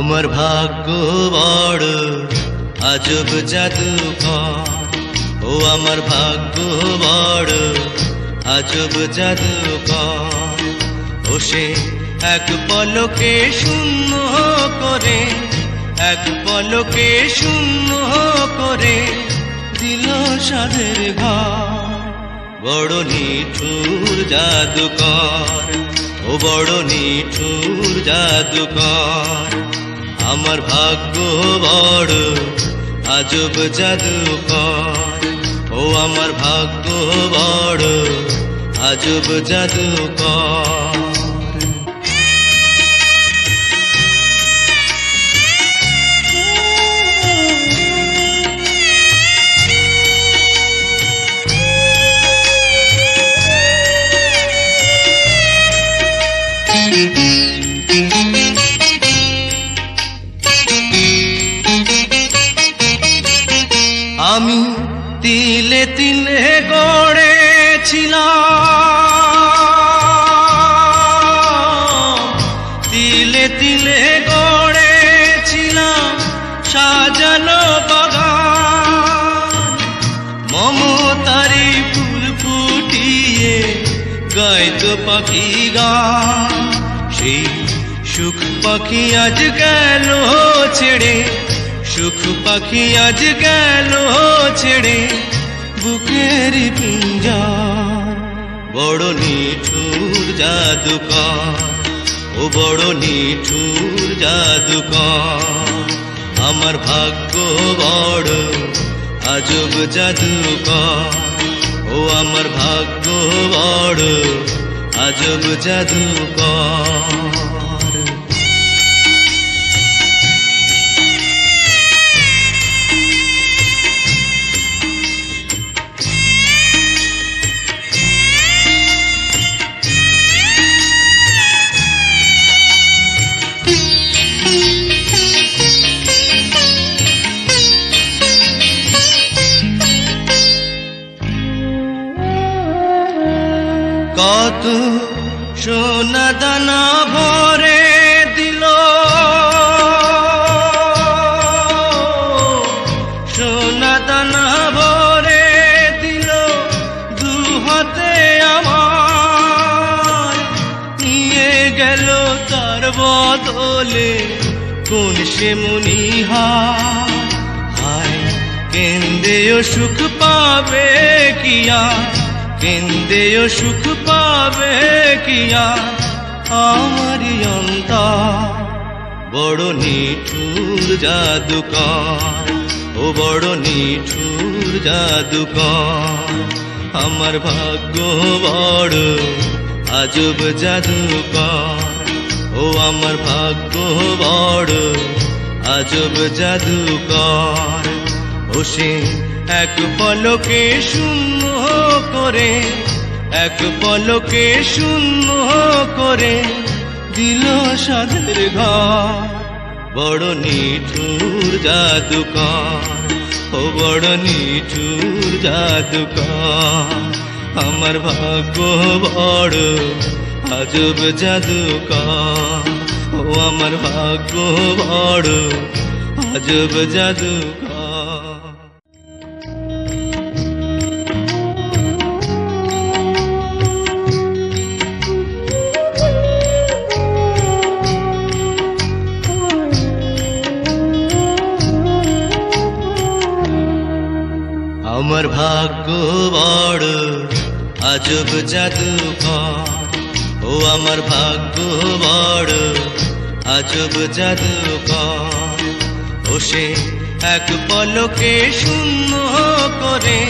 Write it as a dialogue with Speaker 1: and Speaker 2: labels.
Speaker 1: আমার ভাগ্য বড় আজব জাদুকর, ও আমার ভাগ্য বড় আজব জাদুকর। ও সে এক পলকে শূন্য করে, এক পলকে শূন্য করে দিল সাধের ঘর। বড় নিঠুর জাদুকর, ও বড় নিঠুর জাদুকর। আমার ভাগ্য বড় আজব জাদুকর, ও আমার ভাগ্য বড় আজব জাদুকর। আমি তিলে তিলে গড়েছিলাম, তিলে তিলে গড়েছিলাম সাজানো বাগান। মমতারি ফুল ফুটিয়ে গাইতো পাখি গান। সেই সুখ পাখি আজ গেল ছেড়ে, সুখ পাখি আজ গেল ছেড়ে বুকের পিঞ্জর। বড় নিঠুর জাদুকর, ও বড় নিঠুর জাদুকর। আমার ভাগ্য বড় আজব জাদুকর, ও আমার ভাগ্য বড় আজব জাদুকর। কত সোনা দানা ভরে দিল, সোনা দানা ভরে দিল দু হাতে আমার। নিয়ে গেল তার বদলে কোন সে মনিহার। হায় কেন্দেও সুখ পাবে কিয়া, কেন্দেও সুখ পাবে কিয়া আমারি অন্তর। বড় নিঠুর জাদুকর, ও বড় নিঠুর জাদুকর। আমার ভাগ্য বড় আজব জাদুকর, ও আমার ভাগ্য বড় আজব জাদুকর। ও সে এক পলকে শূন্য করে, এক পলকে শূন্য করে দিল সাধের ঘর। বড় নিঠুর জাদুকর, ও বড় নিঠুর জাদুকর। আমার ভাগ্য বড় আজব জাদুকর, ও আমার ভাগ্য বড় আজব জাদুকর। আমার ভাগ্য বড় আজব জাদুকর, ও আমার ভাগ্য বড় আজব জাদুকর। ও সে এক পলকে শূন্য করে